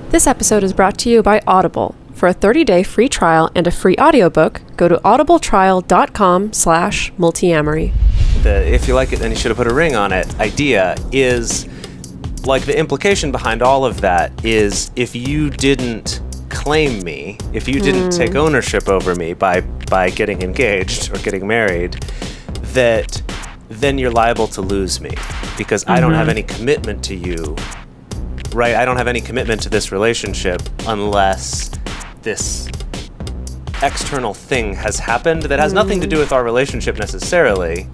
This episode is brought to you by Audible. For a 30-day free trial and a free audiobook, go to audibletrial.com/multiamory. The "if you like it, then you should have put a ring on it" idea is, like, the implication behind all of that is, if you didn't claim me, if you didn't take ownership over me by getting engaged or getting married, that then you're liable to lose me because I don't have any commitment to you, right? I don't have any commitment to this relationship unless this external thing has happened that has nothing to do with our relationship necessarily,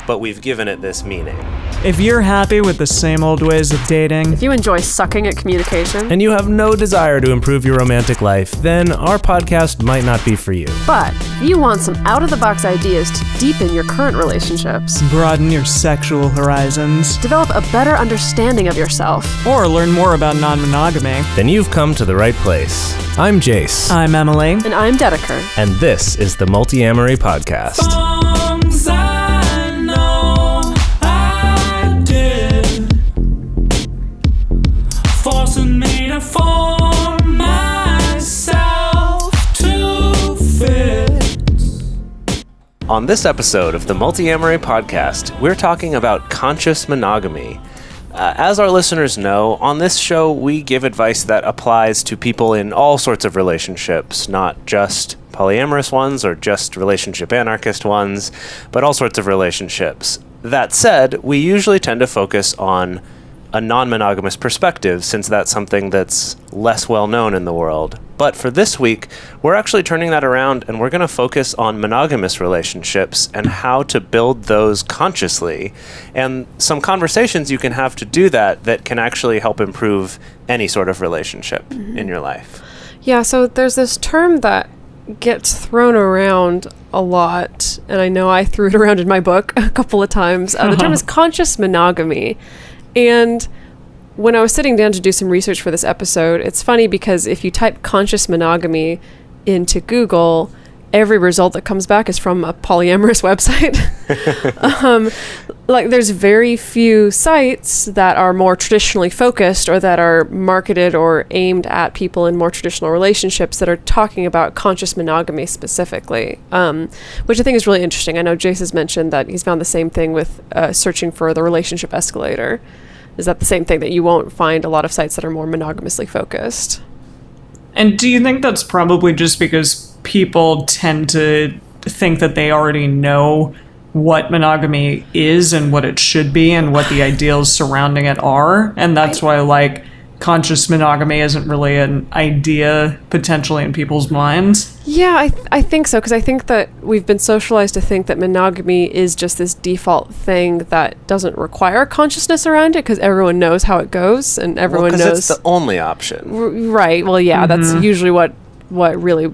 but we've given it this meaning. If you're happy with the same old ways of dating, If you enjoy sucking at communication, and you have no desire to improve your romantic life, then our podcast might not be for you. but if you want some out-of-the-box ideas to deepen your current relationships, broaden your sexual horizons, develop a better understanding of yourself, or learn more about non-monogamy, Then you've come to the right place. I'm Jase, I'm Emily. and I'm Dedeker. and this is the Multiamory podcast. Songs I know I did, forcing me to form myself to fit. On this episode of the Multiamory podcast, we're talking about conscious monogamy. As our listeners know, on this show we give advice that applies to people in all sorts of relationships, not just polyamorous ones or just relationship anarchist ones, but all sorts of relationships. That said, we usually tend to focus on a non-monogamous perspective, since that's something that's less well known in the world. But for this week, we're actually turning that around, and we're going to focus on monogamous relationships and how to build those consciously, and some conversations you can have to do that can actually help improve any sort of relationship in your life. Yeah, so there's this term that gets thrown around a lot, and I know I threw it around in my book a couple of times. The term is conscious monogamy. And when I was sitting down to do some research for this episode, it's funny because if you type conscious monogamy into Google, every result that comes back is from a polyamorous website. Like, there's very few sites that are more traditionally focused or that are marketed or aimed at people in more traditional relationships that are talking about conscious monogamy specifically, which I think is really interesting. I know Jase has mentioned that he's found the same thing with searching for the relationship escalator. Is that the same thing, that you won't find a lot of sites that are more monogamously focused? And do you think that's probably just because people tend to think that they already know what monogamy is and what it should be and what the ideals surrounding it are? And that's why, like, conscious monogamy isn't really an idea potentially in people's minds? Yeah, I think so, because I think that we've been socialized to think that monogamy is just this default thing that doesn't require consciousness around it, because everyone knows how it goes and everyone knows. Because it's the only option. Right. Well, yeah, that's usually what really,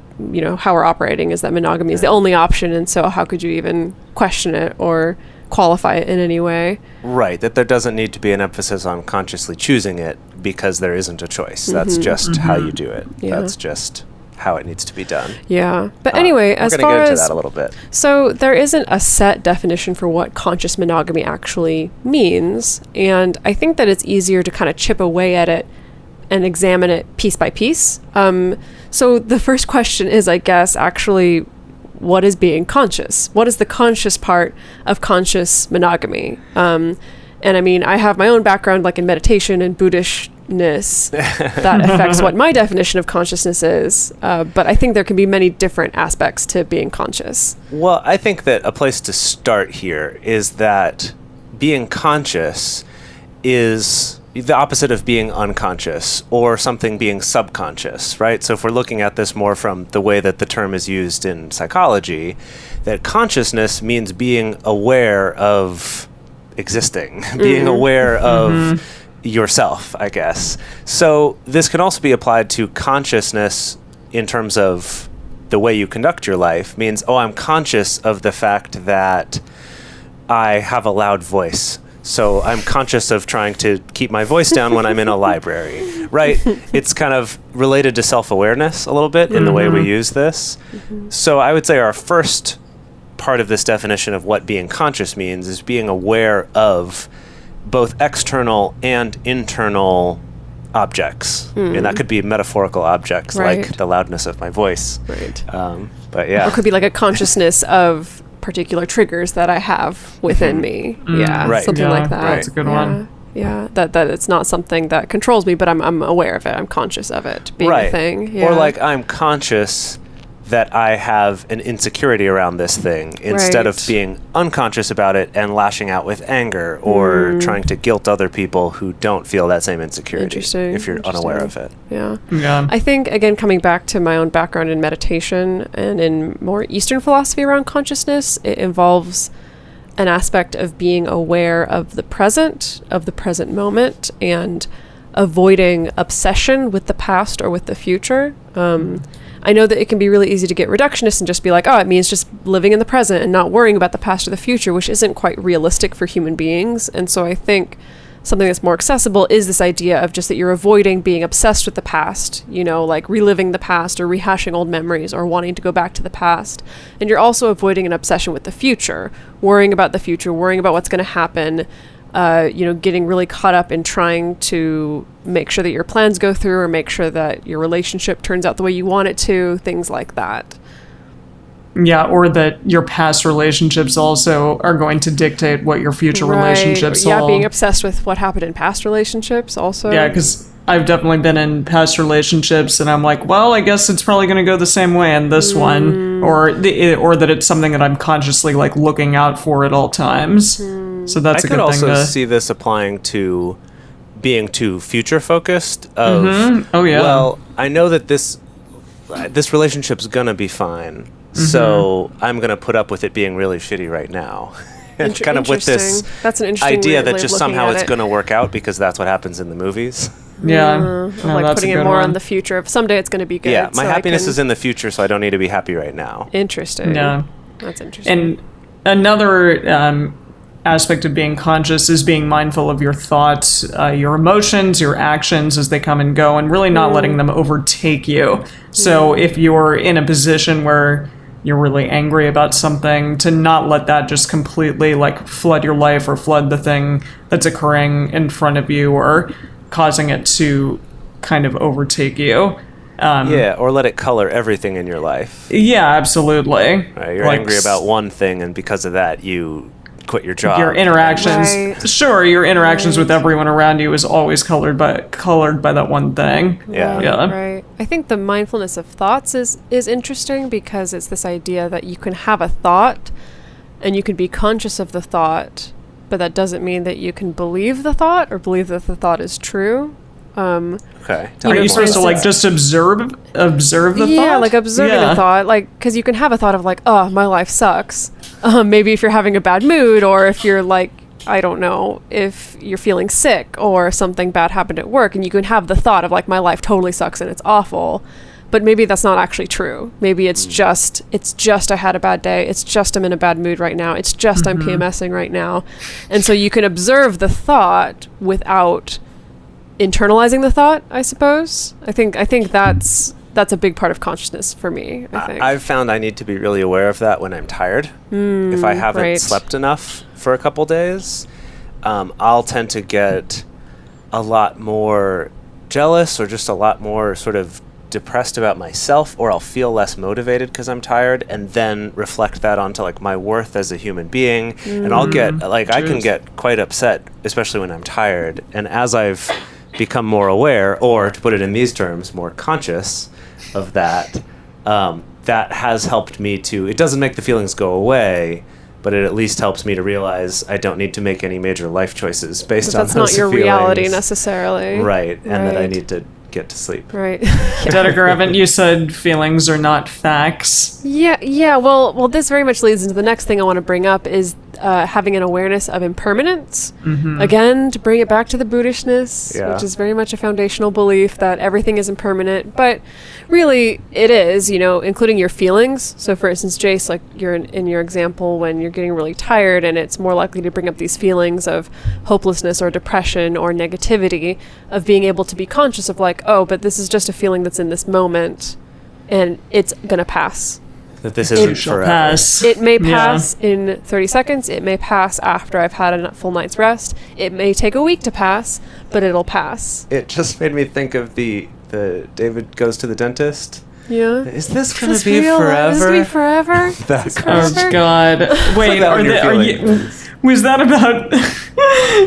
how we're operating, is that monogamy is the only option, and so how could you even question it or qualify it in any way? Right, that there doesn't need to be an emphasis on consciously choosing it because there isn't a choice. That's just how you do it. Yeah. That's just how it needs to be done. Yeah. But anyway, as we're far going to get as into that a little bit. So there isn't a set definition for what conscious monogamy actually means, and I think that it's easier to kind of chip away at it and examine it piece by piece. So the first question is, I guess, actually, what is being conscious? What is the conscious part of conscious monogamy? And I mean, I have my own background, like in meditation and Buddhishness, that affects what my definition of consciousness is. But I think there can be many different aspects to being conscious. Well, I think that a place to start here is that being conscious is the opposite of being unconscious, or something being subconscious, right? So if we're looking at this more from the way that the term is used in psychology, that consciousness means being aware of existing, being aware of yourself, I guess. So this can also be applied to consciousness in terms of the way you conduct your life. Means, I'm conscious of the fact that I have a loud voice. So I'm conscious of trying to keep my voice down when I'm in a library, right? It's kind of related to self-awareness a little bit in the way we use this. So I would say our first part of this definition of what being conscious means is being aware of both external and internal objects, and that could be metaphorical objects Right. like the loudness of my voice. Right. But yeah, Or it could be like a consciousness of particular triggers that I have within me. Yeah, Right. something Yeah, like that. that's a good Yeah. one. Yeah, that it's not something that controls me, but I'm aware of it. I'm conscious of it being right. a thing. Yeah. Or like I'm conscious that I have an insecurity around this thing instead of Right. being unconscious about it and lashing out with anger or trying to guilt other people who don't feel that same insecurity Interesting, if you're unaware of it. Yeah. Yeah. I think, again, coming back to my own background in meditation and in more Eastern philosophy around consciousness, it involves an aspect of being aware of the present moment, and avoiding obsession with the past or with the future. I know that it can be really easy to get reductionist and just be like, oh, it means just living in the present and not worrying about the past or the future, which isn't quite realistic for human beings. And so I think something that's more accessible is this idea of just that you're avoiding being obsessed with the past, you know, like reliving the past or rehashing old memories or wanting to go back to the past. And you're also avoiding an obsession with the future, worrying about the future, worrying about what's going to happen, you know, getting really caught up in trying to make sure that your plans go through or make sure that your relationship turns out the way you want it to, things like that. Yeah, or that your past relationships also are going to dictate what your future relationships Yeah, will. being obsessed with what happened in past relationships also. Yeah, because I've definitely been in past relationships, and I'm like, well, I guess it's probably going to go the same way in this one, or that it's something that I'm consciously like looking out for at all times. So that's I a could good also thing to see this applying to being too future focused. Of Oh yeah. well, I know that this relationship's gonna be fine, so I'm gonna put up with it being really shitty right now. And kind of with this Interesting. That's an interesting idea weird that way of just looking somehow at it's it. gonna work out because that's what happens in the movies. Yeah, Of No, like that's a putting it good more one. on the future of someday it's going to be good. Yeah, my so I happiness can- is in the future, so I don't need to be happy right now. Interesting. Yeah. That's interesting. And another aspect of being conscious is being mindful of your thoughts, your emotions, your actions as they come and go, and really not letting them overtake you. So if you're in a position where you're really angry about something, to not let that just completely like flood your life or flood the thing that's occurring in front of you or causing it to kind of overtake you. Yeah, or let it color everything in your life. Yeah, absolutely. Right? You're Like, angry about one thing, and because of that, you quit your job. your interactions, Right. sure, your interactions with everyone around you is always colored by that one thing. Yeah. Right, Yeah. right. I think the mindfulness of thoughts is interesting because it's this idea that you can have a thought and you can be conscious of the thought, but that doesn't mean that you can believe the thought or believe that the thought is true. Okay. Are you for supposed to like just observe the thought? Yeah, like observing Yeah. a thought, like because you can have a thought of like, oh, my life sucks. Maybe if you're having a bad mood, or if you're like, I don't know, if you're feeling sick or something bad happened at work, and you can have the thought of like, my life totally sucks and it's awful. But maybe that's not actually true. Maybe it's just I had a bad day. It's just I'm in a bad mood right now. It's just I'm PMSing right now. And so you can observe the thought without internalizing the thought, I suppose. I think that's a big part of consciousness for me, I think. I've found I need to be really aware of that when I'm tired. If I haven't right. slept enough for a couple days, I'll tend to get a lot more jealous or just a lot more sort of depressed about myself, or I'll feel less motivated because I'm tired, and then reflect that onto like my worth as a human being. And I'll get like I can Truth. get quite upset, especially when I'm tired. And as I've become more aware, or to put it in these terms, more conscious of that, that has helped me to, it doesn't make the feelings go away, but it at least helps me to realize I don't need to make any major life choices based on that's those not your feelings. reality necessarily. Right, and that I Right. need to get to sleep. Right. Dedeker, haven't you said feelings are not facts? Yeah. Well, this very much leads into the next thing I want to bring up is having an awareness of impermanence. Again, to bring it back to the Buddhishness, Yeah. which is very much a foundational belief that everything is impermanent. But really, it is, including your feelings. So, for instance, Jase, like you're in your example, when you're getting really tired, and it's more likely to bring up these feelings of hopelessness or depression or negativity, of being able to be conscious of like, oh, but this is just a feeling that's in this moment, and it's gonna pass. That this isn't Shall forever. pass. It may Yeah. pass in 30 seconds. It may pass after I've had a full night's rest. It may take a week to pass, but it'll pass. It just made me think of the David goes to the dentist. Yeah. Is this Is going this to be real? forever? Is this gonna be forever? That Oh God! Wait, that when you're are feeling you? things. Was that about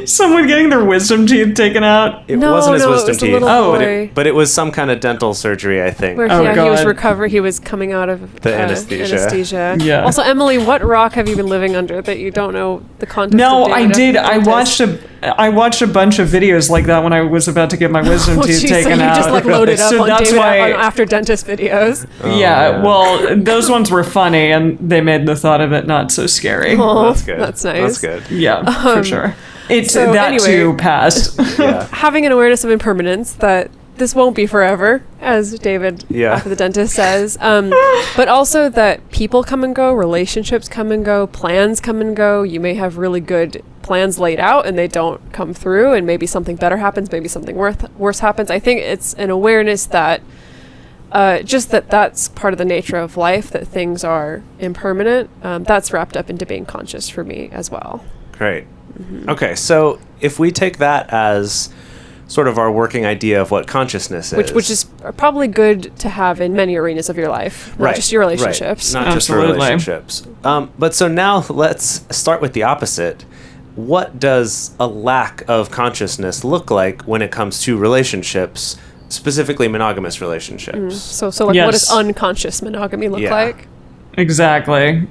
someone getting their wisdom teeth taken out? It No, wasn't his no, it wisdom was the teeth. little but boy. but it was some kind of dental surgery, I think. Where Oh, he was God. recovering. He was coming out of The anesthesia. Yeah. Also, Emily, what rock have you been living under that you don't know the context? No, of I David did. after the I watched a bunch of videos like that when I was about to get my wisdom Oh, teeth geez, so taken you out. just like loaded up So on that's David why- on after dentist videos. Yeah, man. well, those ones were funny, and they made the thought of it not so scary. Oh, That's good. That's nice. That's good. Yeah, for sure. It's so that anyway- too passed. Yeah. Having an awareness of impermanence that this won't be forever, as David Yeah. after the dentist says, but also that people come and go, relationships come and go, plans come and go. You may have really good plans laid out and they don't come through, and maybe something better happens, maybe something worse happens. I think it's an awareness that just that's part of the nature of life, that things are impermanent. That's wrapped up into being conscious for me as well. Great. Okay, so if we take that as sort of our working idea of what consciousness is. Which is probably good to have in many arenas of your life, not just your relationships. Right. Not just your Absolutely. relationships. But so now let's start with the opposite. What does a lack of consciousness look like when it comes to relationships, specifically monogamous relationships? So like, what does Yes. unconscious monogamy look Yeah. like? Exactly.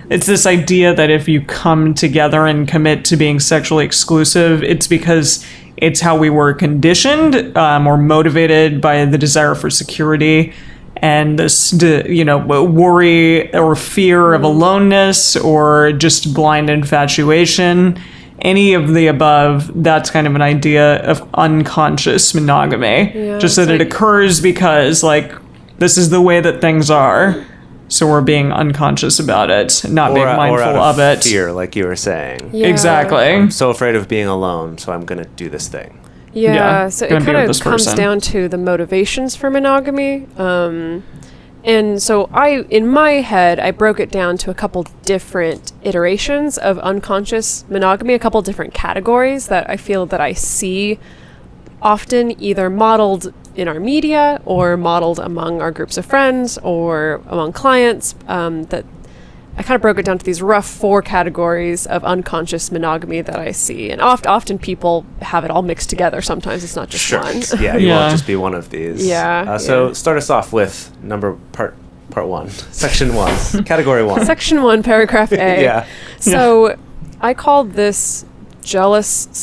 It's this idea that if you come together and commit to being sexually exclusive, it's because it's how we were conditioned or motivated by the desire for security and this, worry or fear of aloneness or just blind infatuation. Any of the above, that's kind of an idea of unconscious monogamy. Yeah, just that it's it like- occurs because, this is the way that things are. So we're being unconscious about it, not being or mindful out of it. fear, like you were saying. Yeah. Exactly. I'm so afraid of being alone, so I'm going to do this thing. Yeah, Yeah, so it gonna be kind with of this comes person. down to the motivations for monogamy. And so in my head, I broke it down to a couple different iterations of unconscious monogamy, a couple different categories that I feel that I see often either modeled in our media or modeled among our groups of friends or among clients. That I kind of broke it down to these rough 4 categories of unconscious monogamy that I see. And often people have it all mixed together. Sometimes it's not just Sure. one. Yeah, you Yeah. won't just be one of these. Yeah, So yeah. start us off with part 1, section 1, category 1. Section 1, paragraph A. Yeah. So I called this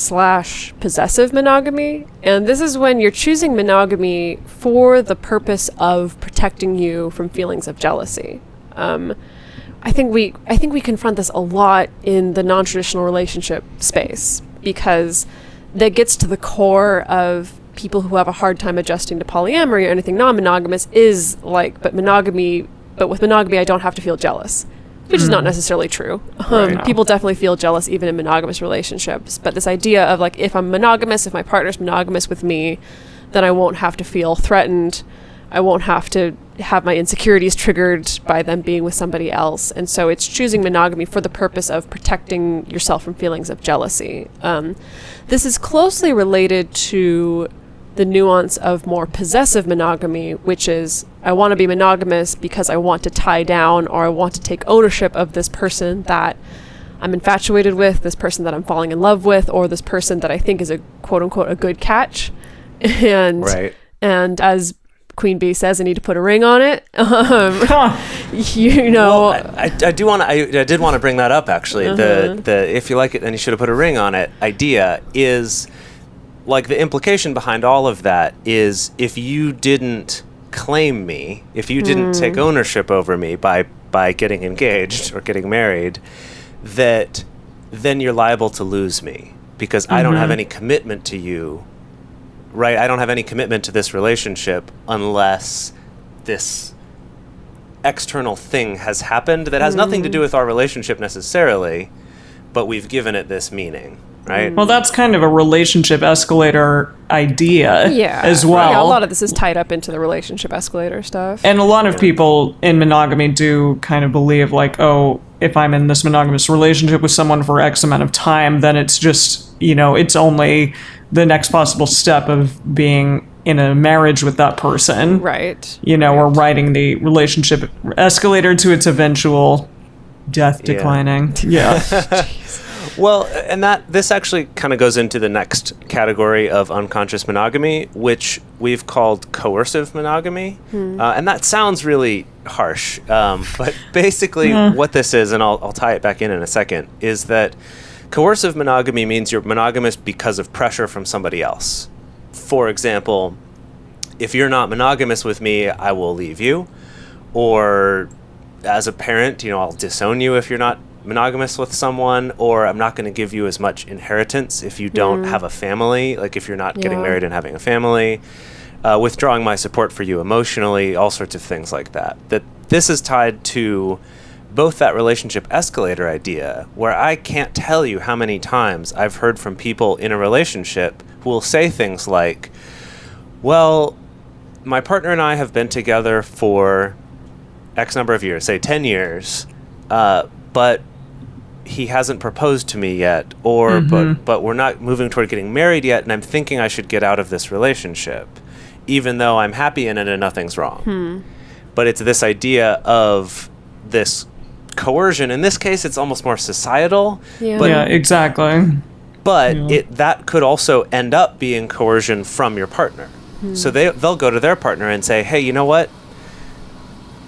jealous/possessive monogamy. And this is when you're choosing monogamy for the purpose of protecting you from feelings of jealousy. I think we confront this a lot in the non-traditional relationship space, because that gets to the core of people who have a hard time adjusting to polyamory or anything non-monogamous is like, but with monogamy I don't have to feel jealous, which is not necessarily true. Right. People definitely feel jealous even in monogamous relationships, but this idea of like, if I'm monogamous, if my partner's monogamous with me, then I won't have to feel threatened. I won't have to have my insecurities triggered by them being with somebody else. And so it's choosing monogamy for the purpose of protecting yourself from feelings of jealousy. This is closely related to the nuance of more possessive monogamy, which is I want to be monogamous because I want to tie down or I want to take ownership of this person that I'm infatuated with, this person that I'm falling in love with, or this person that I think is a quote unquote a good catch. And Right. and as Queen Bee says, I need to put a ring on it. Well, I did want to bring that up actually. Uh-huh. The if you like it, then you should have put a ring on it idea is like the implication behind all of that is if you didn't claim me, if you didn't take ownership over me by getting engaged or getting married, that then you're liable to lose me because I don't have any commitment to you. Right? I don't have any commitment to this relationship unless this external thing has happened that has nothing to do with our relationship necessarily, but we've given it this meaning. right? Well, that's kind of a relationship escalator idea as well. Yeah, a lot of this is tied up into the relationship escalator stuff. And a lot of people in monogamy do kind of believe like, oh, if I'm in this monogamous relationship with someone for X amount of time, then it's just, it's only the next possible step of being in a marriage with that person. Right. Or riding the relationship escalator to its eventual death declining. Yeah. Well, and this actually kind of goes into the next category of unconscious monogamy, which we've called coercive monogamy. And that sounds really harsh. But basically what this is, and I'll tie it back in a second, is that coercive monogamy means you're monogamous because of pressure from somebody else. For example, if you're not monogamous with me, I will leave you. Or as a parent, I'll disown you if you're not monogamous with someone, or I'm not going to give you as much inheritance if you don't have a family, like if you're not getting married and having a family, withdrawing my support for you emotionally, all sorts of things like that. That this is tied to both that relationship escalator idea, where I can't tell you how many times I've heard from people in a relationship who will say things like, well, my partner and I have been together for X number of years, say 10 years, but he hasn't proposed to me yet, or but we're not moving toward getting married yet, and I'm thinking I should get out of this relationship, even though I'm happy in it and nothing's wrong. But it's this idea of this coercion. In this case, it's almost more societal. Yeah, exactly. But that could also end up being coercion from your partner. So they'll go to their partner and say, hey, you know what?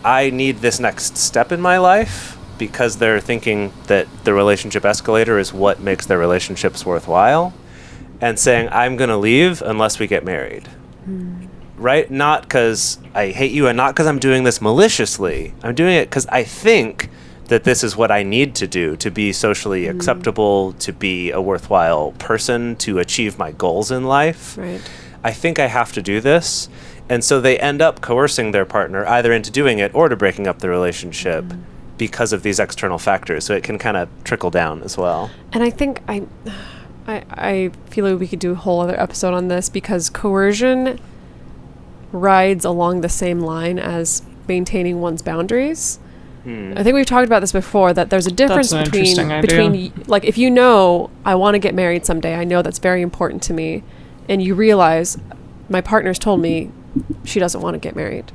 I need this next step in my life, because they're thinking that the relationship escalator is what makes their relationships worthwhile, and saying, I'm going to leave unless we get married. Right? Not because I hate you, and not because I'm doing this maliciously. I'm doing it because I think that this is what I need to do to be socially acceptable, to be a worthwhile person, to achieve my goals in life. Right. I think I have to do this. And so they end up coercing their partner either into doing it or to breaking up the relationship because of these external factors. So it can kind of trickle down as well. And I think I feel like we could do a whole other episode on this, because coercion rides along the same line as maintaining one's boundaries. I think we've talked about this before, that there's a difference between like, if I want to get married someday, I know that's very important to me, and you realize my partner's told me she doesn't want to get married.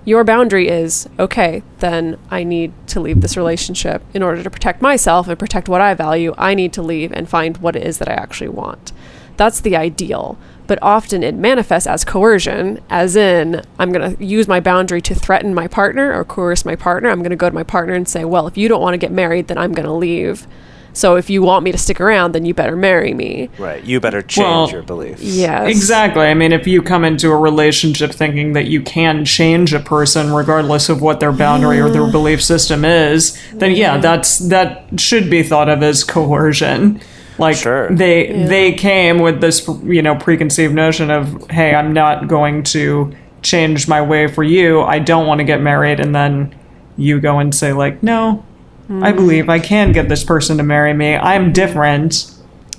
Your boundary is, okay, then I need to leave this relationship in order to protect myself and protect what I value. I need to leave and find what it is that I actually want. That's the ideal. But often it manifests as coercion, as in, I'm going to use my boundary to threaten my partner or coerce my partner. I'm going to go to my partner and say, well, if you don't want to get married, then I'm going to leave. So if you want me to stick around, then you better marry me. Right. You better change your beliefs. Yes. Exactly. I mean, if you come into a relationship thinking that you can change a person regardless of what their boundary or their belief system is, then that should be thought of as coercion. Like, they came with this, preconceived notion of, hey, I'm not going to change my way for you. I don't want to get married. And then you go and say, like, no, I believe I can get this person to marry me. I'm different.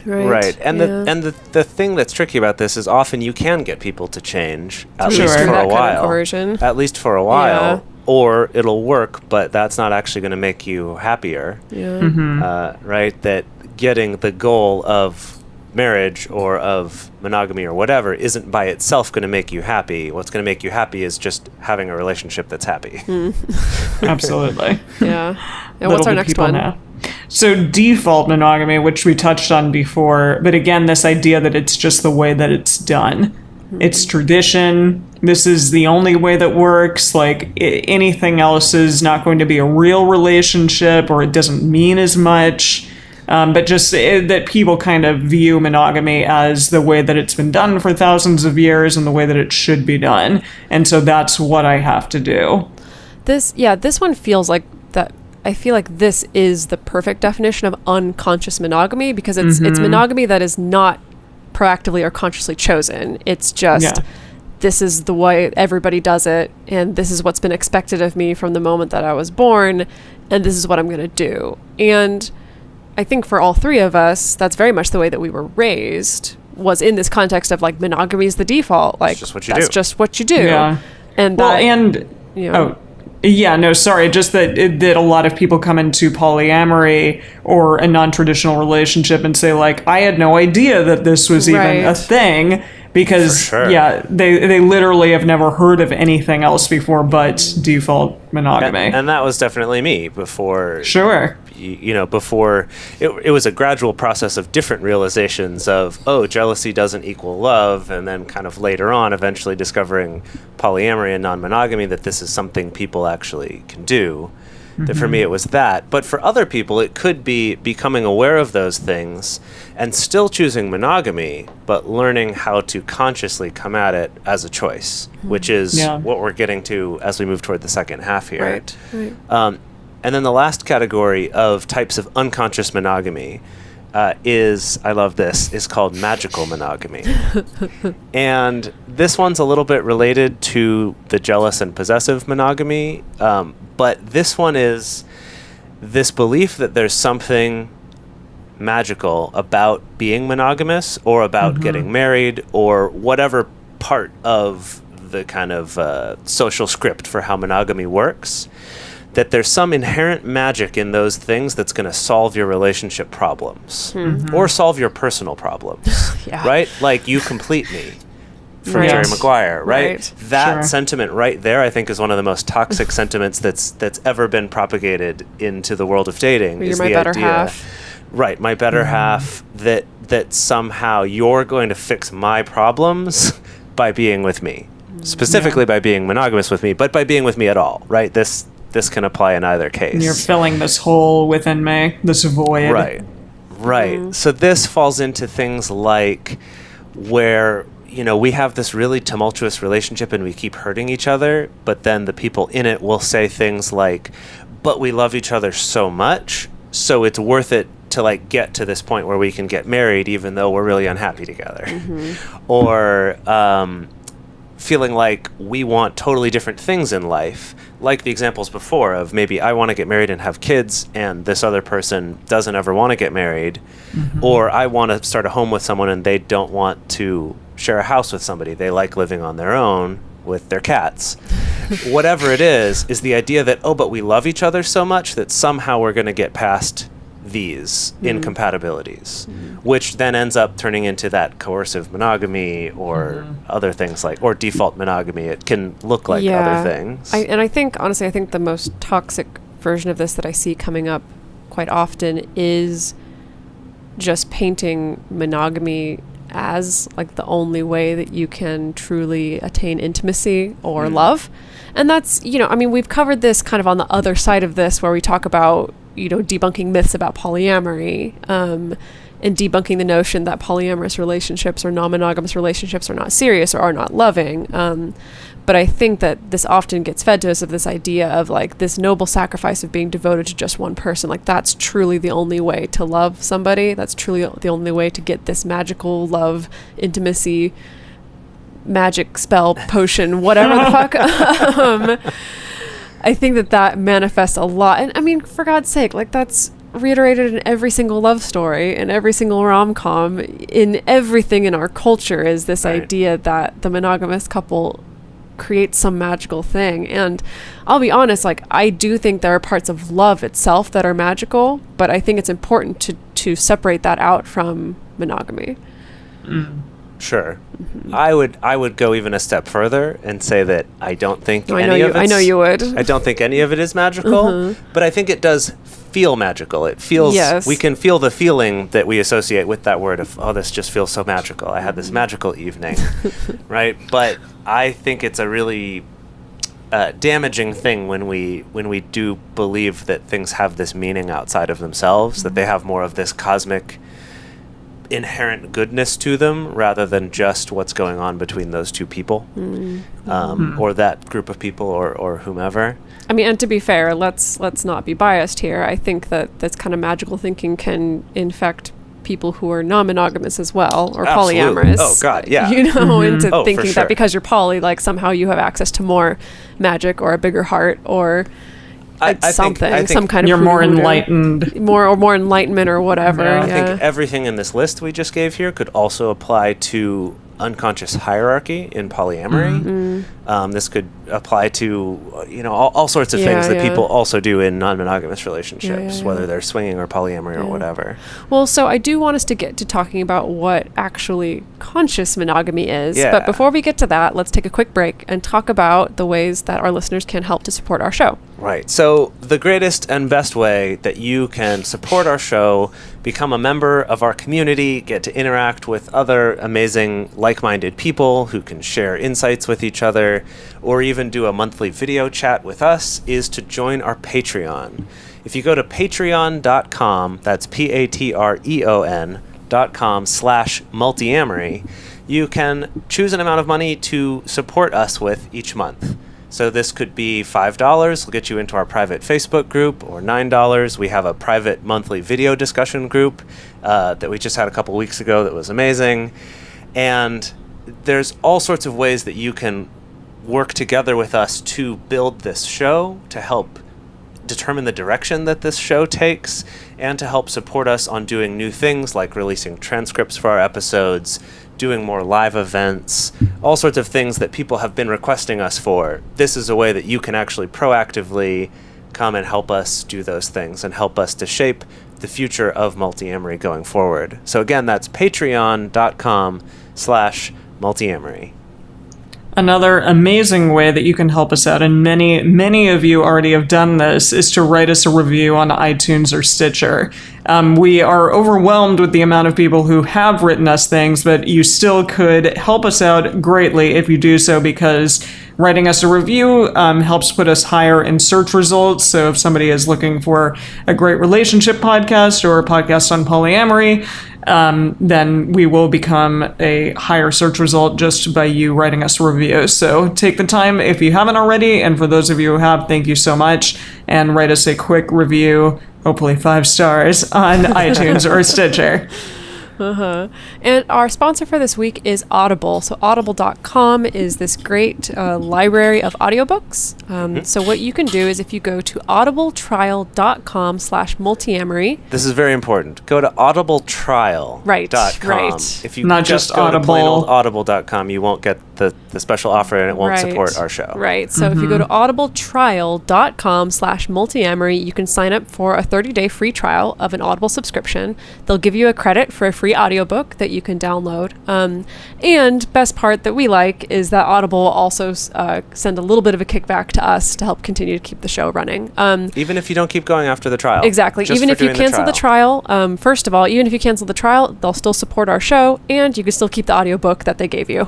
Right. And the thing that's tricky about this is often you can get people to change, at least for a while. At least for a while. Yeah. Or it'll work, but that's not actually going to make you happier. Yeah. Right? That getting the goal of marriage or of monogamy or whatever isn't by itself going to make you happy. What's going to make you happy is just having a relationship that's happy. Absolutely. Yeah. And what's our next one? Now. So default monogamy, which we touched on before, but again, this idea that it's just the way that it's done. It's tradition. This is the only way that works. Like, anything else is not going to be a real relationship, or it doesn't mean as much. But just that people kind of view monogamy as the way that it's been done for thousands of years and the way that it should be done. And so that's what I have to do. This one feels like that. I feel like this is the perfect definition of unconscious monogamy, because it's monogamy that is not proactively or consciously chosen. It's just, this is the way everybody does it, and this is what's been expected of me from the moment that I was born, and this is what I'm going to do. And I think for all three of us, that's very much the way that we were raised, was in this context of like monogamy is the default. Like, just what you that's do. just what you do. Yeah. And Well, that, and you know, yeah, no, sorry, just that a lot of people come into polyamory or a non-traditional relationship and say like, I had no idea that this was even a Right. thing, because For sure. yeah, they literally have never heard of anything else before but default monogamy. And that was definitely me before. Sure. Before it was a gradual process of different realizations of, oh, jealousy doesn't equal love, and then kind of later on eventually discovering polyamory and non-monogamy, that this is something people actually can do. That for me it was that, but for other people it could be becoming aware of those things and still choosing monogamy, but learning how to consciously come at it as a choice, which is what we're getting to as we move toward the second half here. right. And then the last category of types of unconscious monogamy is, I love this, is called magical monogamy. And this one's a little bit related to the jealous and possessive monogamy, but this one is this belief that there's something magical about being monogamous or about getting married or whatever part of the kind of social script for how monogamy works, that there's some inherent magic in those things that's going to solve your relationship problems or solve your personal problems, Yeah. right? Like, you complete me, from Right. Jerry Maguire, right? Right. That Sure. sentiment right there, I think, is one of the most toxic sentiments that's ever been propagated into the world of dating. You're is my the better idea, half. right? My better half. That somehow you're going to fix my problems by being with me, specifically by being monogamous with me, but by being with me at all, right? This can apply in either case. You're filling this hole within me, this void. Right. So this falls into things like where, we have this really tumultuous relationship and we keep hurting each other, but then the people in it will say things like, but we love each other so much, so it's worth it to like get to this point where we can get married even though we're really unhappy together. Or feeling like we want totally different things in life, like the examples before of maybe I want to get married and have kids and this other person doesn't ever want to get married, or I want to start a home with someone and they don't want to share a house with somebody. They like living on their own with their cats. Whatever it is the idea that, oh, but we love each other so much that somehow we're going to get past these incompatibilities, which then ends up turning into that coercive monogamy or other things like, or default monogamy. It can look like other things. I think, honestly, I think the most toxic version of this that I see coming up quite often is just painting monogamy as like the only way that you can truly attain intimacy or love. And that's, we've covered this kind of on the other side of this where we talk about, debunking myths about polyamory, and debunking the notion that polyamorous relationships or non-monogamous relationships are not serious or are not loving. But I think that this often gets fed to us of this idea of like this noble sacrifice of being devoted to just one person. Like, that's truly the only way to love somebody. That's truly the only way to get this magical love, intimacy, magic spell, potion, whatever the fuck. I think that manifests a lot. And for God's sake, like, that's reiterated in every single love story, in every single rom-com, in everything in our culture, is this idea that the monogamous couple creates some magical thing. And I'll be honest, like, I do think there are parts of love itself that are magical, but I think it's important to separate that out from monogamy. Sure. I would go even a step further and say that I don't think I know you would. I don't think any of it is magical, but I think it does feel magical. It feels, we can feel the feeling that we associate with that word of, oh, this just feels so magical. I had this magical evening, right? But I think it's a really damaging thing when we do believe that things have this meaning outside of themselves, that they have more of this cosmic inherent goodness to them rather than just what's going on between those two people, or that group of people, or whomever. And to be fair, let's not be biased here. I think that this kind of magical thinking can infect people who are non-monogamous as well, or Absolutely. polyamorous. Oh God, yeah. Into Oh, thinking for sure. that because you're poly, like somehow you have access to more magic or a bigger heart or think some kind of You're more hooter. enlightened. more enlightenment or whatever. Yeah. I Yeah. think everything in this list we just gave here could also apply to unconscious hierarchy in polyamory. This could apply to all sorts of things that people also do in non-monogamous relationships, whether they're swinging or polyamory or whatever. Well, so I do want us to get to talking about what actually conscious monogamy is. Yeah. But before we get to that, let's take a quick break and talk about the ways that our listeners can help to support our show. Right. So the greatest and best way that you can support our show, become a member of our community, get to interact with other amazing like-minded people who can share insights with each other, or even do a monthly video chat with us, is to join our Patreon. If you go to patreon.com, that's patreon.com/multiamory, you can choose an amount of money to support us with each month. So this could be $5, will get you into our private Facebook group, or $9. We have a private monthly video discussion group that we just had a couple weeks ago that was amazing. And there's all sorts of ways that you can work together with us to build this show, to help determine the direction that this show takes, and to help support us on doing new things like releasing transcripts for our episodes, doing more live events, all sorts of things that people have been requesting us for. This is a way that you can actually proactively come and help us do those things and help us to shape the future of Multiamory going forward. So again, that's patreon.com/multiamory. Another amazing way that you can help us out, and many of you already have done this, is to write us a review on iTunes or Stitcher. We are overwhelmed with the amount of people who have written us things, but you still could help us out greatly if you do so, because writing us a review helps put us higher in search results. So if somebody is looking for a great relationship podcast or a podcast on polyamory, then we will become a higher search result just by you writing us a review. So take the time if you haven't already, and for those of you who have, thank you so much, and write us a quick review, hopefully 5 stars, on iTunes or Stitcher. And our sponsor for this week is Audible. So audible.com is this great library of audiobooks. So what you can do is if you go to audibletrial.com/multiamory. This is very important. Go to audibletrial.com. Right. If you Not just go to plain old Audible. audible.com, you won't get the special offer and it won't support our show. Right. So if you go to audibletrial.com/multiamory, you can sign up for a 30-day free trial of an Audible subscription. They'll give you a credit for a free audiobook that you can download. And best part that we like is that Audible will also send a little bit of a kickback to us to help continue to keep the show running. Even if you don't keep going after the trial. Exactly. Just even for if you doing cancel the trial, first of all, even if you cancel the trial, they'll still support our show, and you can still keep the audiobook that they gave you.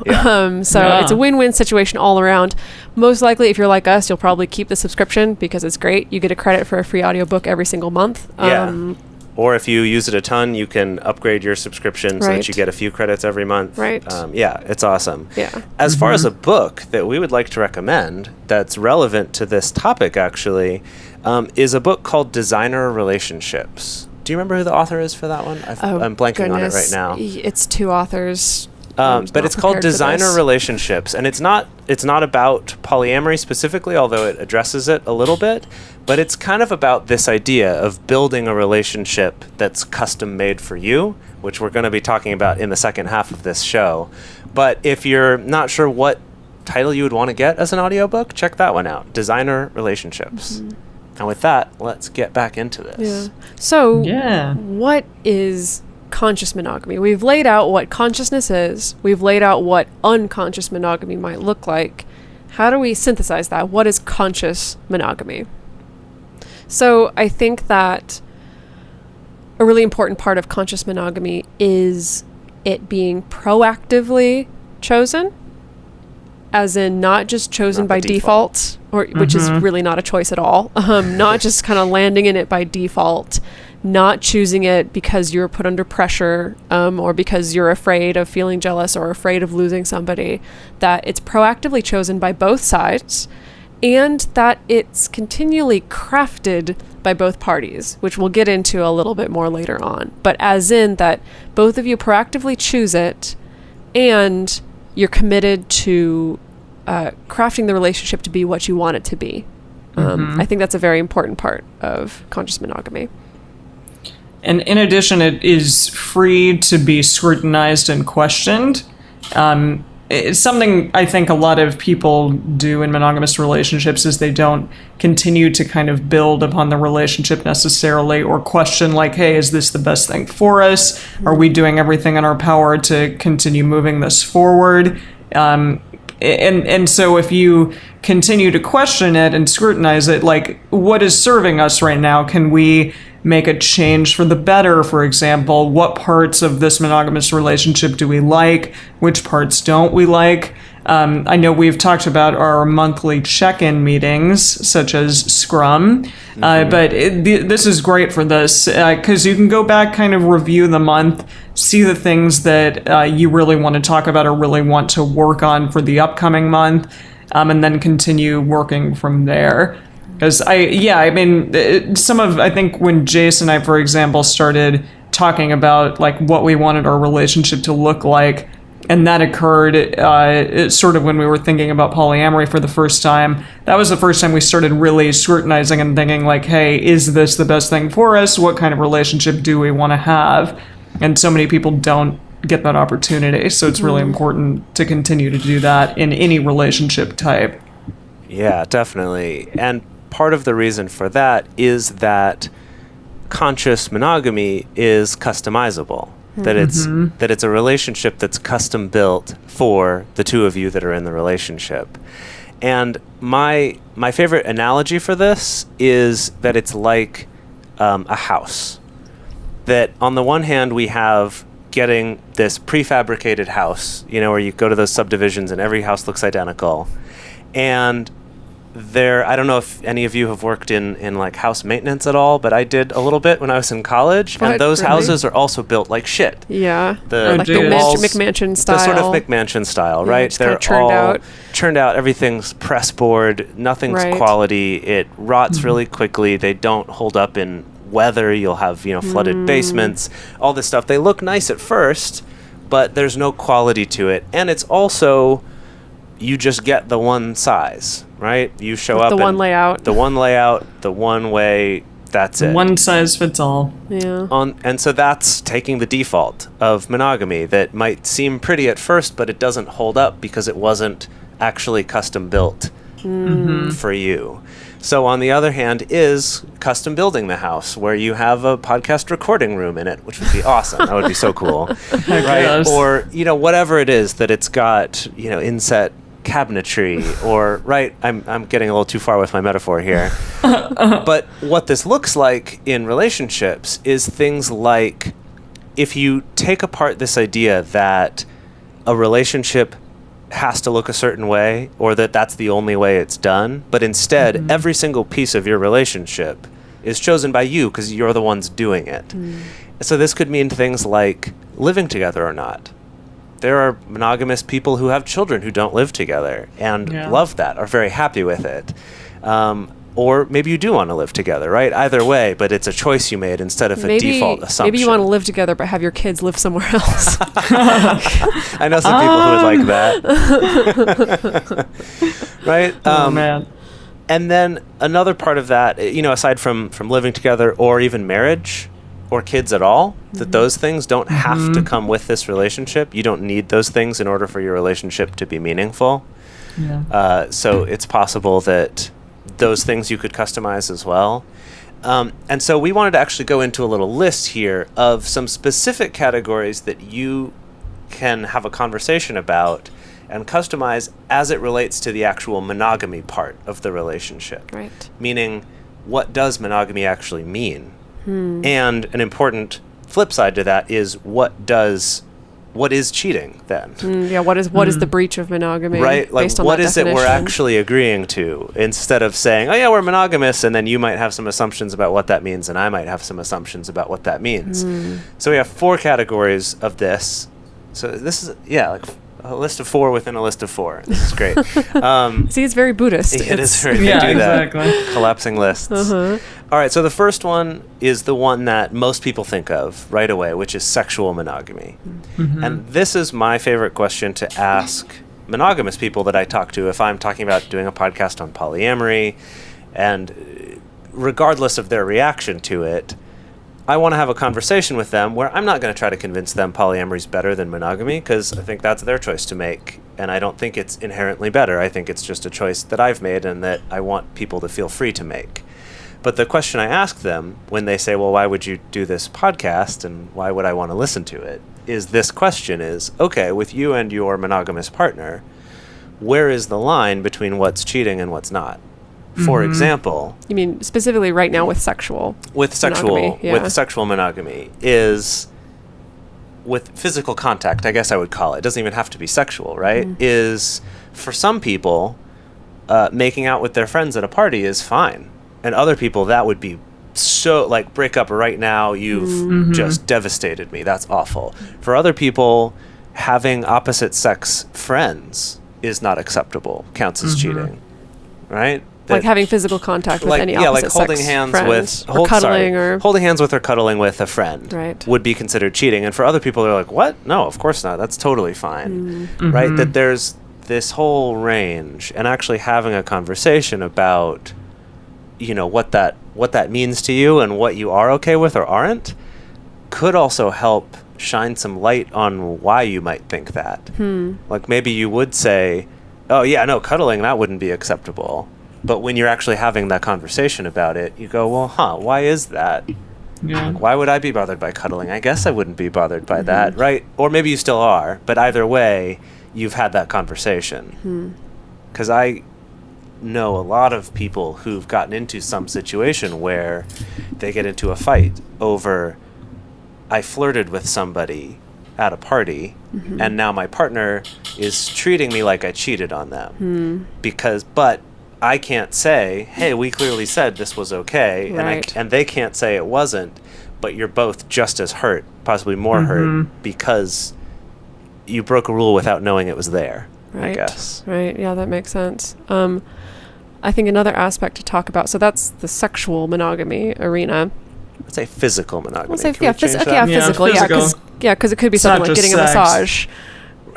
So it's a win-win situation all around. Most likely, if you're like us, you'll probably keep the subscription because it's great. You get a credit for a free audiobook every single month. Or if you use it a ton, you can upgrade your subscription so Right. that you get a few credits every month. Right. It's awesome. Yeah. As far as a book that we would like to recommend that's relevant to this topic, actually, is a book called Designer Relationships. Do you remember who the author is for that one? I'm blanking on it right now. It's 2 authors. But it's called Designer Relationships, and it's not about polyamory specifically, although it addresses it a little bit, but it's kind of about this idea of building a relationship that's custom made for you, which we're going to be talking about in the second half of this show. But if you're not sure what title you would want to get as an audiobook, check that one out, Designer Relationships. And with that, let's get back into this. Yeah. So Yeah. what is conscious monogamy? We've laid out what consciousness is. We've laid out what unconscious monogamy might look like. How do we synthesize that? What is conscious monogamy? So I think that a really important part of conscious monogamy is it being proactively chosen, as in not just chosen Not by the default. or which is really not a choice at all. Not just kind of landing in it by default, not choosing it because you're put under pressure, or because you're afraid of feeling jealous or afraid of losing somebody. That it's proactively chosen by both sides, and that it's continually crafted by both parties, which we'll get into a little bit more later on. But as in that both of you proactively choose it, and you're committed to crafting the relationship to be what you want it to be. I think that's a very important part of conscious monogamy. And in addition, it is free to be scrutinized and questioned. It's something I think a lot of people do in monogamous relationships is they don't continue to kind of build upon the relationship necessarily or question like, hey, is this the best thing for us? Are we doing everything in our power to continue moving this forward? And so if you continue to question it and scrutinize it, like, what is serving us right now? Can we make a change for the better, for example? What parts of this monogamous relationship do we like? Which parts don't we like? I know we've talked about our monthly check-in meetings, such as Scrum, but this is great for this because you can go back, kind of review the month, see the things that you really want to talk about or really want to work on for the upcoming month, and then continue working from there. Because I think when Jase and I, for example, started talking about like what we wanted our relationship to look like, and that occurred sort of when we were thinking about polyamory for the first time. That was the first time we started really scrutinizing and thinking like, hey, is this the best thing for us? What kind of relationship do we want to have? And so many people don't get that opportunity. So it's really important to continue to do that in any relationship type. Yeah, definitely. And part of the reason for that is that conscious monogamy is customizable. That it's a relationship that's custom built for the two of you that are in the relationship. And my favorite analogy for this is that it's like a house. That on the one hand we have getting this prefabricated house, where you go to those subdivisions and every house looks identical. And I don't know if any of you have worked in like house maintenance at all, but I did a little bit when I was in college. What? And those Really? houses are also built like shit. Yeah. Like the walls, McMansion style. the sort of McMansion style, right? just kinda churned out. Everything's pressboard. Nothing's Right. quality. It rots really quickly. They don't hold up in weather. You'll have, flooded basements, all this stuff. They look nice at first, but there's no quality to it. And it's also, you just get the one size, right? You show With up the one layout. the one way, that's it. One size fits all. Yeah. And so that's taking the default of monogamy that might seem pretty at first, but it doesn't hold up because it wasn't actually custom built for you. So on the other hand is custom building the house where you have a podcast recording room in it, which would be awesome. That would be so cool. Right? Yes. Or, whatever it is that it's got, inset cabinetry or, right, I'm getting a little too far with my metaphor here. But what this looks like in relationships is things like if you take apart this idea that a relationship has to look a certain way or that's the only way it's done, but instead every single piece of your relationship is chosen by you because you're the ones doing it. So this could mean things like living together or not. There are monogamous people who have children who don't live together and love that, are very happy with it. Or maybe you do want to live together, right? Either way, but it's a choice you made instead of a default assumption. Maybe you want to live together but have your kids live somewhere else. I know some people who would like that. Right? Oh, man. And then another part of that, aside from living together or even marriage or kids at all, that those things don't have to come with this relationship. You don't need those things in order for your relationship to be meaningful. Yeah. So it's possible that those things you could customize as well. And so we wanted to actually go into a little list here of some specific categories that you can have a conversation about and customize as it relates to the actual monogamy part of the relationship. Right. Meaning, what does monogamy actually mean? And an important flip side to that is what is cheating then? What is the breach of monogamy? Right? Like, based on what that is it we're definition? actually agreeing to, instead of saying, oh yeah, we're monogamous, and then you might have some assumptions about what that means and I might have some assumptions about what that means. So we have 4 categories of this. So this is like a list of 4 within a list of 4. This is great. See, it's very Buddhist. It is very, Yeah, they do that. exactly. Collapsing lists. All right, so the first one is the one that most people think of right away, which is sexual monogamy. And this is my favorite question to ask monogamous people that I talk to if I'm talking about doing a podcast on polyamory. And regardless of their reaction to it, I want to have a conversation with them where I'm not going to try to convince them polyamory is better than monogamy, because I think that's their choice to make. And I don't think it's inherently better. I think it's just a choice that I've made and that I want people to feel free to make. But the question I ask them when they say, well, why would you do this podcast and why would I want to listen to it, is this question is, okay, with you and your monogamous partner, where is the line between what's cheating and what's not? For example, You mean specifically right now with sexual monogamy, yeah. with sexual monogamy is with physical contact, I guess I would call it. It doesn't even have to be sexual, right? Is for some people, making out with their friends at a party is fine. And other people, that would be so, like, break up right now, you've just devastated me. That's awful. For other people, having opposite sex friends is not acceptable, counts as cheating, right? Like having physical contact with any opposite sex holding hands friend, with or cuddling, or holding hands with or cuddling with a friend, Right. would be considered cheating. And for other people, they're like, what? No, of course not. That's totally fine, right? That there's this whole range, and actually having a conversation about, you know, what that means to you and what you are okay with or aren't, could also help shine some light on why you might think that. Like maybe you would say, oh yeah, no, cuddling, that wouldn't be acceptable. But when you're actually having that conversation about it, you go, well, why is that? Yeah. Like, why would I be bothered by cuddling? I guess I wouldn't be bothered by that, right? Or maybe you still are, but either way, you've had that conversation. Because I know a lot of people who've gotten into some situation where they get into a fight over, I flirted with somebody at a party, and now my partner is treating me like I cheated on them. But I can't say, hey, we clearly said this was okay, Right. and they can't say it wasn't, but you're both just as hurt, possibly more hurt, because you broke a rule without knowing it was there, Right. I guess. Right. Yeah, that makes sense. I think another aspect to talk about, so that's the sexual monogamy arena. Let's say physical monogamy. We'll say, Can we yeah, change that? physical. Yeah, because it could be It's something not like just getting a sex. massage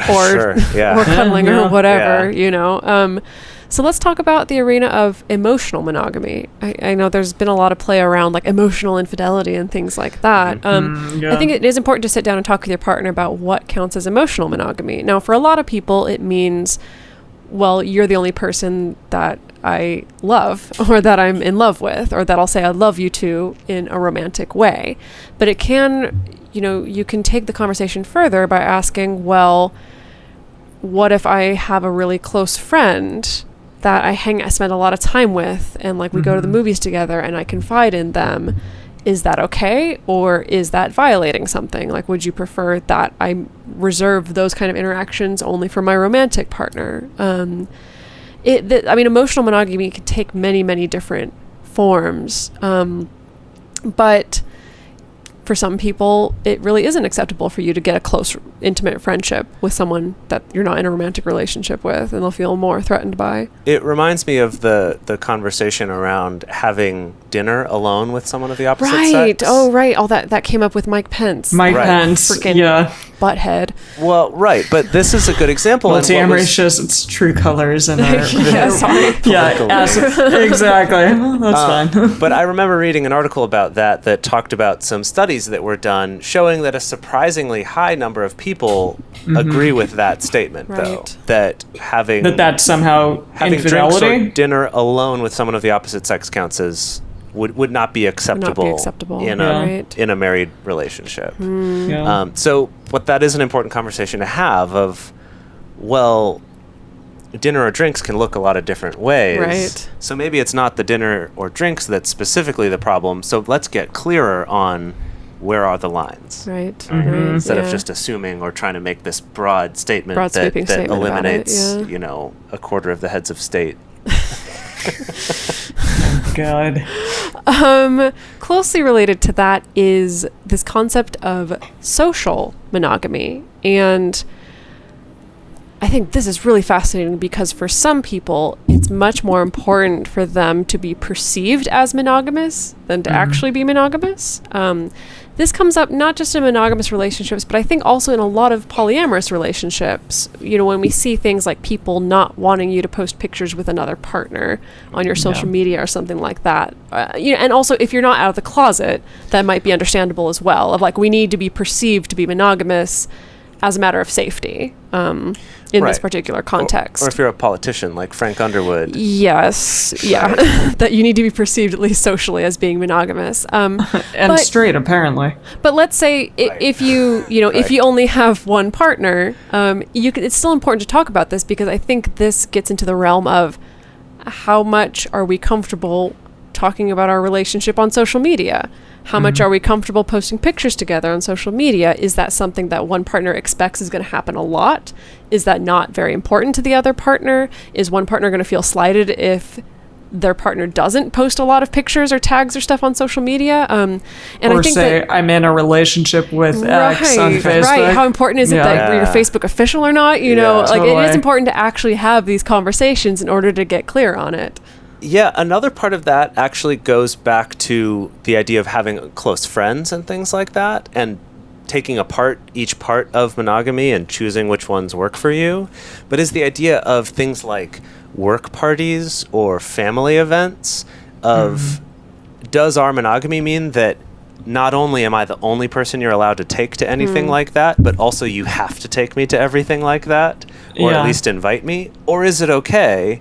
or Sure, yeah. or cuddling Yeah. or whatever, Yeah. you know. So let's talk about the arena of emotional monogamy. I know there's been a lot of play around like emotional infidelity and things like that. yeah. I think it is important to sit down and talk with your partner about what counts as emotional monogamy. Now, for a lot of people, it means, well, you're the only person that I love or that I'm in love with, or that I'll say I love you to in a romantic way. But it can, you know, you can take the conversation further by asking, well, what if I have a really close friend that I spend a lot of time with, and like we go to the movies together and I confide in them? Is that okay, or is that violating something? Like, would you prefer that I reserve those kind of interactions only for my romantic partner? Emotional monogamy can take many, many different forms, but for some people, it really isn't acceptable for you to get a close, intimate friendship with someone that you're not in a romantic relationship with, and they'll feel more threatened by. It reminds me of the conversation around having dinner alone with someone of the opposite Right. sex. Oh, right. All that came up with Mike Pence. Mike Right. Pence, Freaking yeah. butthead. Well, right, but this is a good example. and what Multiamory was- shows its true colors and our Yeah, sorry. exactly. That's fine. But I remember reading an article about that talked about some studies that were done showing that a surprisingly high number of people agree with that statement, though. Right. That having That's somehow having drinks or infidelity. dinner alone with someone of the opposite sex counts as would not be acceptable, in Yeah. Right. in a married relationship. Yeah. So what that is an important conversation to have of, well, dinner or drinks can look a lot of different ways. Right. So maybe it's not the dinner or drinks that's specifically the problem. So let's get clearer on where are the lines. Right. Mm-hmm. Right. Instead of yeah. just assuming or trying to make this broad statement Broad that sweeping statement about it, eliminates, yeah. A quarter of the heads of state. God. Closely related to that is this concept of social monogamy. And I think this is really fascinating because for some people, it's much more important for them to be perceived as monogamous than to actually be monogamous. This comes up not just in monogamous relationships, but I think also in a lot of polyamorous relationships. You know, when we see things like people not wanting you to post pictures with another partner on your social media or something like that. And also if you're not out of the closet, that might be understandable as well. Of like, we need to be perceived to be monogamous as a matter of safety in this particular context. Or if you're a politician like Frank Underwood. Yes, yeah. That you need to be perceived, at least socially, as being monogamous. And straight, apparently. But let's say if if you only have one partner, it's still important to talk about this because I think this gets into the realm of how much are we comfortable talking about our relationship on social media? How much are we comfortable posting pictures together on social media? Is that something that one partner expects is going to happen a lot? Is that not very important to the other partner? Is one partner going to feel slighted if their partner doesn't post a lot of pictures or tags or stuff on social media? And or I think say, I'm in a relationship with X on Facebook. Right. How important is it that you're Facebook official or not? You know, like totally. it is important to actually have these conversations in order to get clear on it. Yeah, another part of that actually goes back to the idea of having close friends and things like that, and taking apart each part of monogamy and choosing which ones work for you. But is the idea of things like work parties or family events of does our monogamy mean that not only am I the only person you're allowed to take to anything like that, but also you have to take me to everything like that, or at least invite me? Or is it okay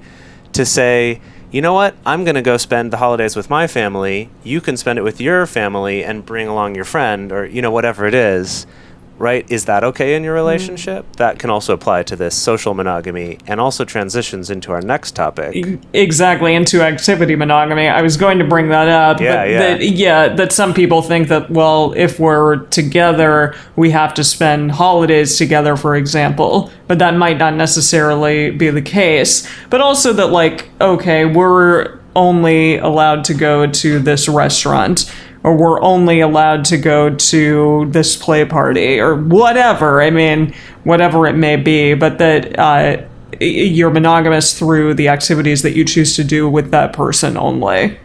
to say, you know what, I'm going to go spend the holidays with my family, you can spend it with your family and bring along your friend, or, you know, whatever it is, right? Is that okay in your relationship? That can also apply to this social monogamy and also transitions into our next topic. Exactly, into activity monogamy. I was going to bring that up. That some people think that, well, if we're together, we have to spend holidays together, for example. But that might not necessarily be the case. But also that, like, okay, we're only allowed to go to this restaurant, or we're only allowed to go to this play party, or whatever. I mean, whatever it may be, but that you're monogamous through the activities that you choose to do with that person only.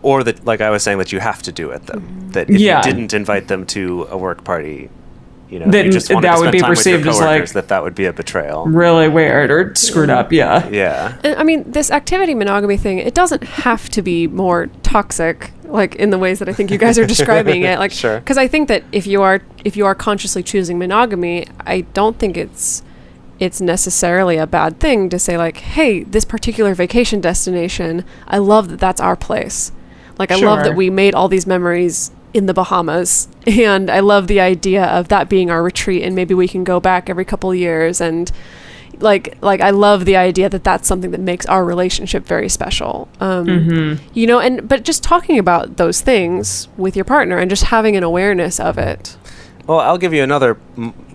Or that, like I was saying, that you have to do it, though. That if you didn't invite them to a work party, you know, then you just wanted that to would spend be time with your perceived as coworkers, like that would be a betrayal. Really weird or screwed up, Yeah. And I mean, this activity monogamy thing, it doesn't have to be more toxic, like in the ways that I think you guys are describing it. Like, Sure. Because I think that if you are consciously choosing monogamy, I don't think it's necessarily a bad thing to say like, hey, this particular vacation destination, I love that that's our place. Like, I love that we made all these memories in the Bahamas, and I love the idea of that being our retreat, and maybe we can go back every couple of years, and like I love the idea that that's something that makes our relationship very special. You know, but just talking about those things with your partner and just having an awareness of it. Well, I'll give you another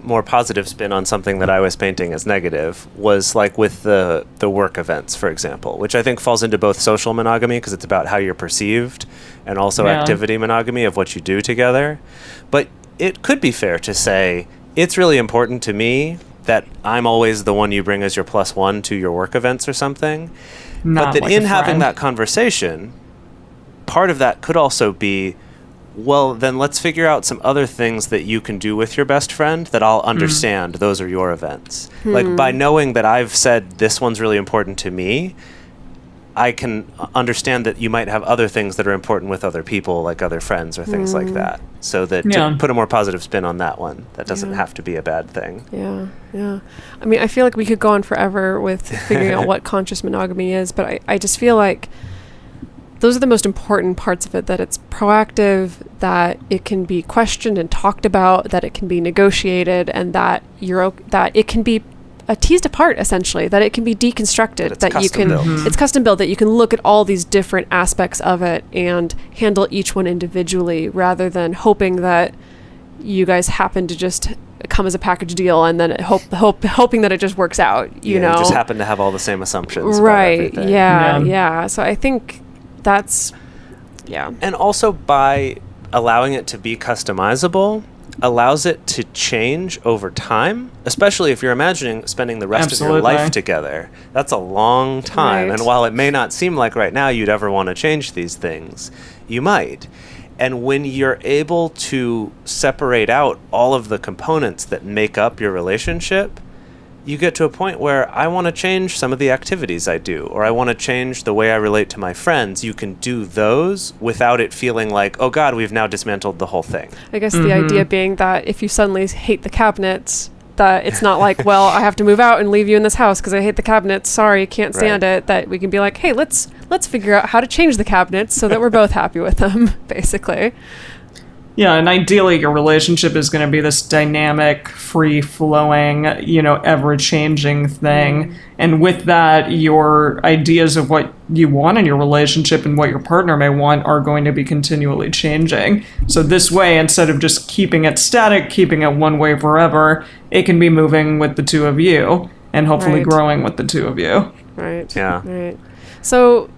more positive spin on something that I was painting as negative, was like with the work events, for example, which I think falls into both social monogamy because it's about how you're perceived, and also activity monogamy of what you do together. But it could be fair to say it's really important to me that I'm always the one you bring as your plus one to your work events or something. But that in having that conversation, part of that could also be, well, then let's figure out some other things that you can do with your best friend that I'll understand. Those are your events. Like, by knowing that I've said this one's really important to me, I can understand that you might have other things that are important with other people, like other friends or things like that. So that to put a more positive spin on that one, that doesn't have to be a bad thing. Yeah. I mean, I feel like we could go on forever with figuring out what conscious monogamy is, but I just feel like those are the most important parts of it, that it's proactive, that it can be questioned and talked about, that it can be negotiated, and that that it can be teased apart, essentially, that it can be deconstructed, that you can it's custom built, that you can look at all these different aspects of it and handle each one individually, rather than hoping that you guys happen to just come as a package deal and then hoping that it just works out, you know. You just happen to have all the same assumptions right. about everything. Yeah. So I think that's and also by allowing it to be customizable, allows it to change over time, especially if you're imagining spending the rest of your life together. That's a long time. Right. And while it may not seem like right now you'd ever want to change these things, you might. And when you're able to separate out all of the components that make up your relationship, you get to a point where I want to change some of the activities I do, or I want to change the way I relate to my friends. You can do those without it feeling like, oh God, we've now dismantled the whole thing. I guess the idea being that if you suddenly hate the cabinets, that it's not like, well, I have to move out and leave you in this house because I hate the cabinets. Sorry, can't stand it. That we can be like, hey, let's figure out how to change the cabinets so that we're both happy with them, basically. Yeah, and ideally your relationship is going to be this dynamic, free-flowing, ever-changing thing. And with that, your ideas of what you want in your relationship and what your partner may want are going to be continually changing. So this way, instead of just keeping it static, keeping it one way forever, it can be moving with the two of you and hopefully growing with the two of you. Right. Yeah. Right. So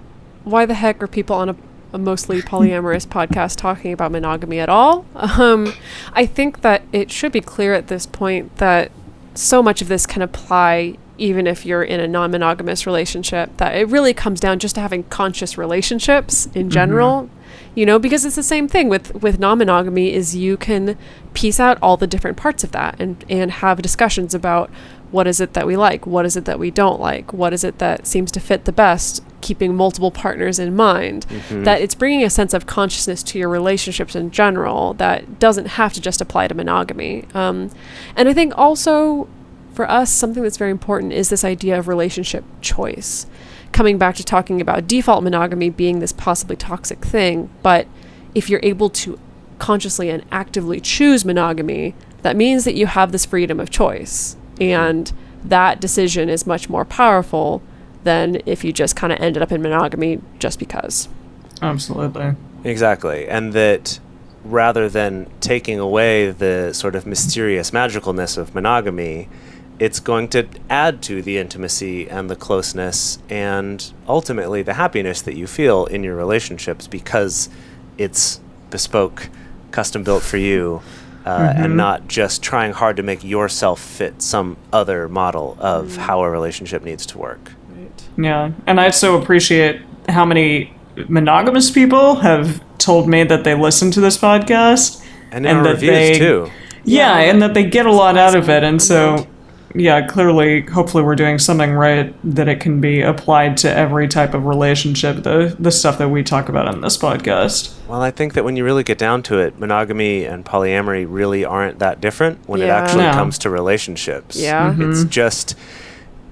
why the heck are people on a mostly polyamorous podcast talking about monogamy at all? I think that it should be clear at this point that so much of this can apply even if you're in a non-monogamous relationship, that it really comes down just to having conscious relationships in general, because it's the same thing with non-monogamy is you can piece out all the different parts of that and have discussions about what is it that we like, what is it that we don't like, what is it that seems to fit the best, keeping multiple partners in mind. That it's bringing a sense of consciousness to your relationships in general that doesn't have to just apply to monogamy. And I think also for us, something that's very important is this idea of relationship choice. Coming back to talking about default monogamy being this possibly toxic thing, but if you're able to consciously and actively choose monogamy, that means that you have this freedom of choice. And that decision is much more powerful than if you just kind of ended up in monogamy just because. Absolutely. Exactly. And that rather than taking away the sort of mysterious magicalness of monogamy, it's going to add to the intimacy and the closeness and ultimately the happiness that you feel in your relationships because it's bespoke, custom built for you, and not just trying hard to make yourself fit some other model of how a relationship needs to work. Yeah, and I so appreciate how many monogamous people have told me that they listen to this podcast. And in our reviews, too. Yeah, and that they get a lot out of it. And so, yeah, clearly, hopefully we're doing something right that it can be applied to every type of relationship, the stuff that we talk about on this podcast. Well, I think that when you really get down to it, monogamy and polyamory really aren't that different when it actually comes to relationships. Yeah.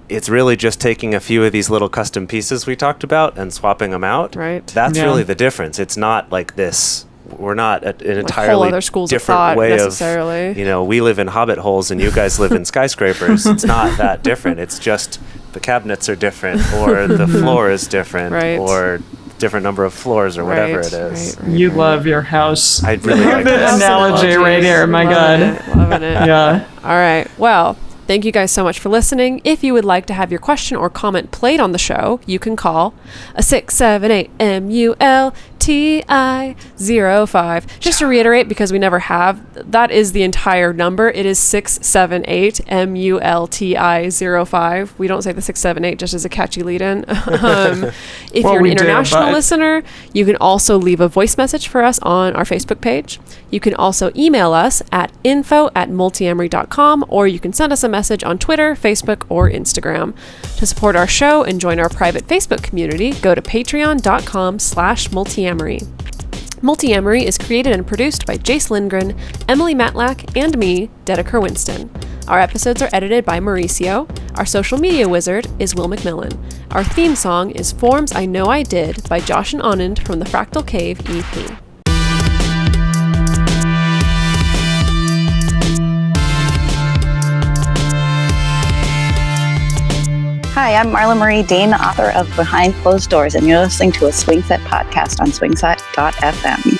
It's really just taking a few of these little custom pieces we talked about and swapping them out. Right. That's really the difference. It's not like this. We're not an entirely whole other schools different of thought way necessarily. of, we live in hobbit holes and you guys live in skyscrapers. It's not that different. It's just the cabinets are different or the floor is different or different number of floors or whatever it is. You love your house. I really like the analogy right here. My God. Loving it. Yeah. All right. Well, thank you guys so much for listening. If you would like to have your question or comment played on the show, you can call a 678-MULTI-05. Just to reiterate, because we never have, that is the entire number. It is 678-MULTI-05. We don't say the 678 just as a catchy lead-in. If you're an international listener, you can also leave a voice message for us on our Facebook page. You can also email us at info@multiamory.com, or you can send us a message on Twitter, Facebook, or Instagram. To support our show and join our private Facebook community, go to patreon.com/multiamory. Multiamory is created and produced by Jase Lindgren, Emily Matlack, and me, Dedeker Winston. Our episodes are edited by Mauricio. Our social media wizard is Will McMillan. Our theme song is Forms I Know I Did by Josh and Anand from the Fractal Cave EP. Hi, I'm Marla Marie Dean, author of Behind Closed Doors, and you're listening to a Swing Set podcast on swingset.fm.